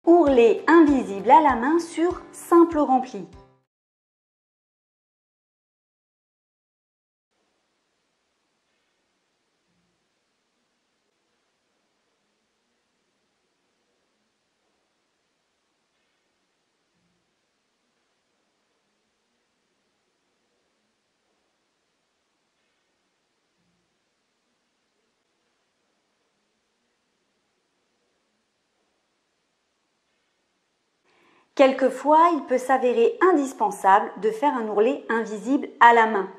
Ourlet invisible à la main sur simple rempli. Quelquefois, il peut s'avérer indispensable de faire un ourlet invisible à la main.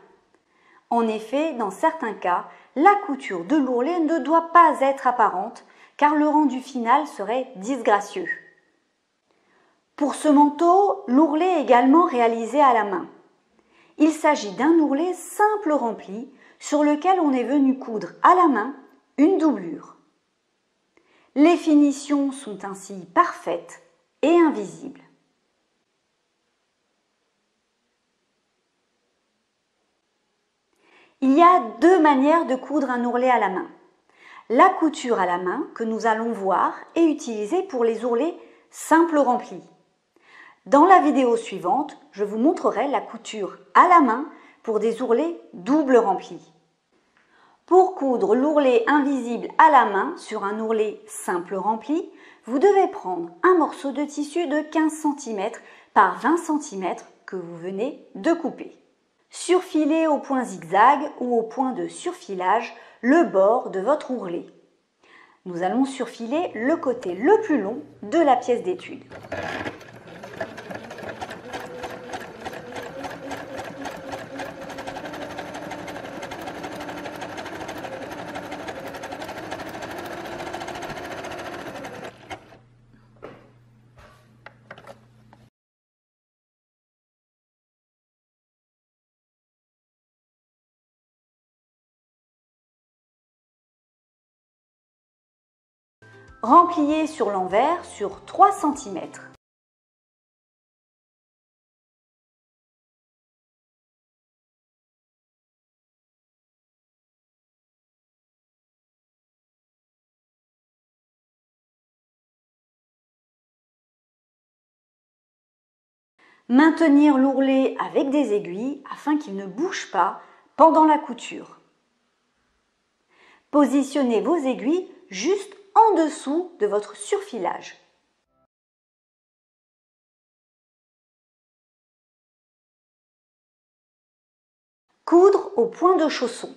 En effet, dans certains cas, la couture de l'ourlet ne doit pas être apparente car le rendu final serait disgracieux. Pour ce manteau, l'ourlet est également réalisé à la main. Il s'agit d'un ourlet simple rempli sur lequel on est venu coudre à la main une doublure. Les finitions sont ainsi parfaites et invisibles. Il y a deux manières de coudre un ourlet à la main. La couture à la main que nous allons voir est utilisée pour les ourlets simples remplis. Dans la vidéo suivante, je vous montrerai la couture à la main pour des ourlets double remplis. Pour coudre l'ourlet invisible à la main sur un ourlet simple rempli, vous devez prendre un morceau de tissu de 15 cm par 20 cm que vous venez de couper. Surfilez au point zigzag ou au point de surfilage le bord de votre ourlet. Nous allons surfiler le côté le plus long de la pièce d'étude. Rempliez sur l'envers sur 3 cm. Maintenir l'ourlet avec des aiguilles afin qu'il ne bouge pas pendant la couture. Positionnez vos aiguilles juste en dessous de votre surfilage. Coudre au point de chausson.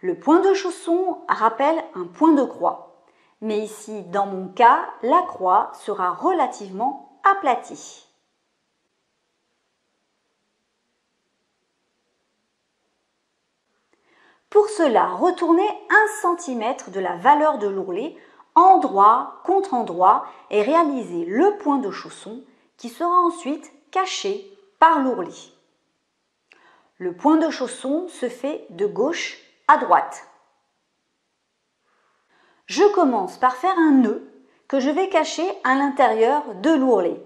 Le point de chausson rappelle un point de croix, mais ici, dans mon cas, la croix sera relativement aplatie. Pour cela, retournez 1 cm de la valeur de l'ourlet endroit contre endroit et réalisez le point de chausson qui sera ensuite caché par l'ourlet. Le point de chausson se fait de gauche à droite. Je commence par faire un nœud que je vais cacher à l'intérieur de l'ourlet.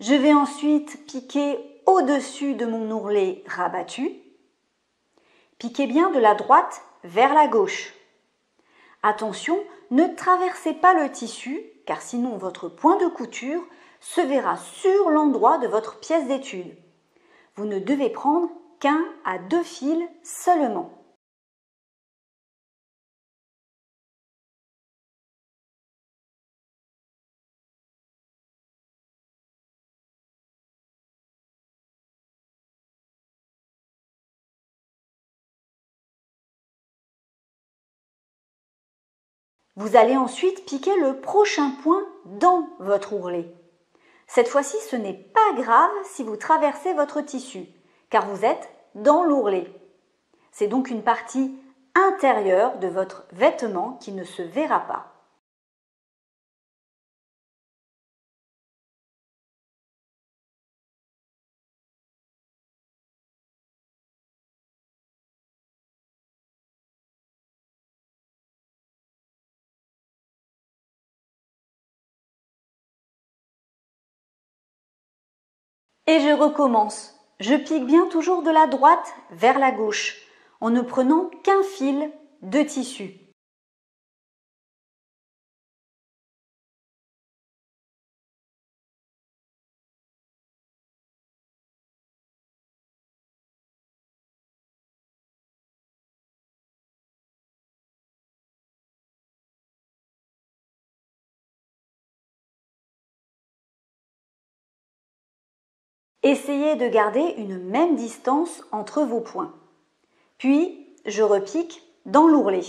Je vais ensuite piquer au-dessus de mon ourlet rabattu. Piquez bien de la droite vers la gauche. Attention, ne traversez pas le tissu car sinon votre point de couture se verra sur l'endroit de votre pièce d'étude. Vous ne devez prendre qu'1 à 2 fils seulement. Vous allez ensuite piquer le prochain point dans votre ourlet. Cette fois-ci, ce n'est pas grave si vous traversez votre tissu, car vous êtes dans l'ourlet. C'est donc une partie intérieure de votre vêtement qui ne se verra pas. Et je recommence. Je pique bien toujours de la droite vers la gauche, en ne prenant qu'un fil de tissu. Essayez de garder une même distance entre vos points. Puis, je repique dans l'ourlet.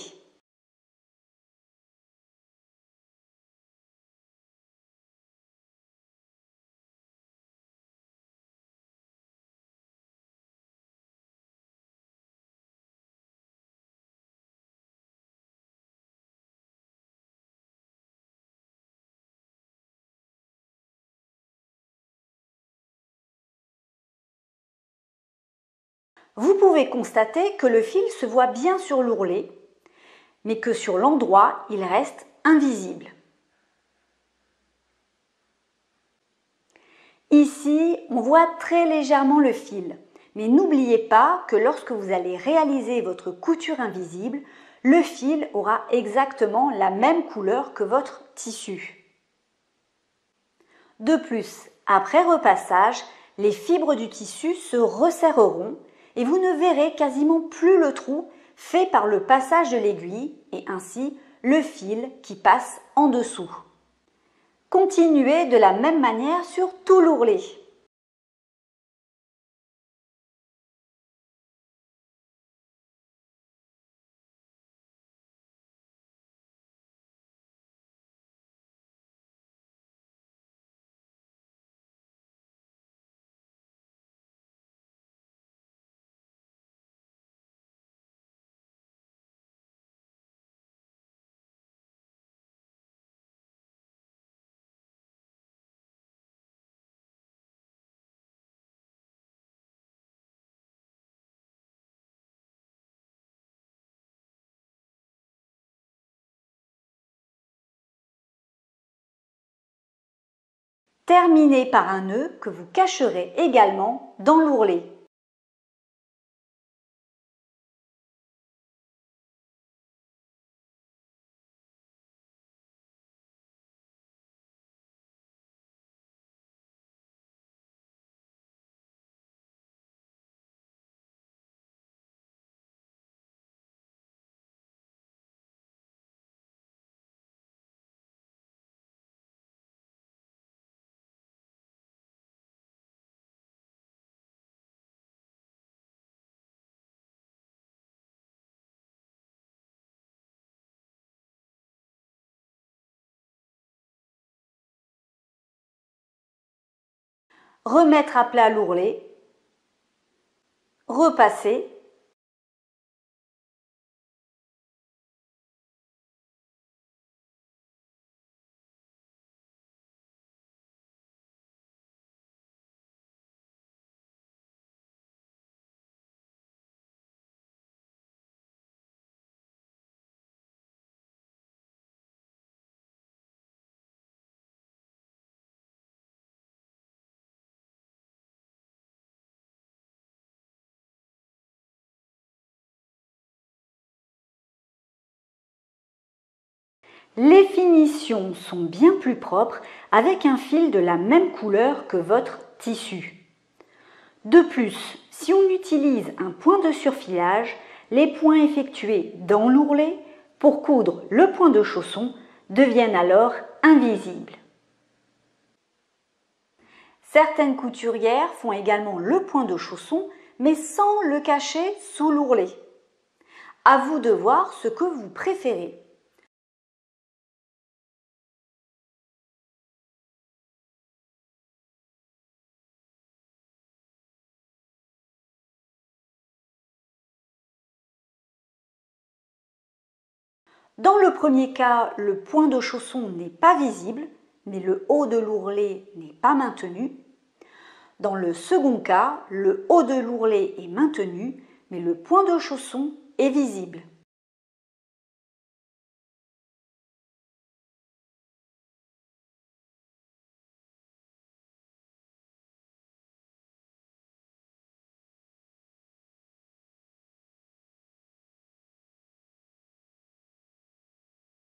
Vous pouvez constater que le fil se voit bien sur l'ourlet, mais que sur l'endroit, il reste invisible. Ici, on voit très légèrement le fil, mais n'oubliez pas que lorsque vous allez réaliser votre couture invisible, le fil aura exactement la même couleur que votre tissu. De plus, après repassage, les fibres du tissu se resserreront et vous ne verrez quasiment plus le trou fait par le passage de l'aiguille et ainsi le fil qui passe en dessous. Continuez de la même manière sur tout l'ourlet. Terminez par un nœud que vous cacherez également dans l'ourlet. Remettre à plat l'ourlet, repasser. Les finitions sont bien plus propres avec un fil de la même couleur que votre tissu. De plus, si on utilise un point de surfilage, les points effectués dans l'ourlet pour coudre le point de chausson deviennent alors invisibles. Certaines couturières font également le point de chausson, mais sans le cacher sous l'ourlet. À vous de voir ce que vous préférez. Dans le premier cas, le point de chausson n'est pas visible, mais le haut de l'ourlet n'est pas maintenu. Dans le second cas, le haut de l'ourlet est maintenu, mais le point de chausson est visible.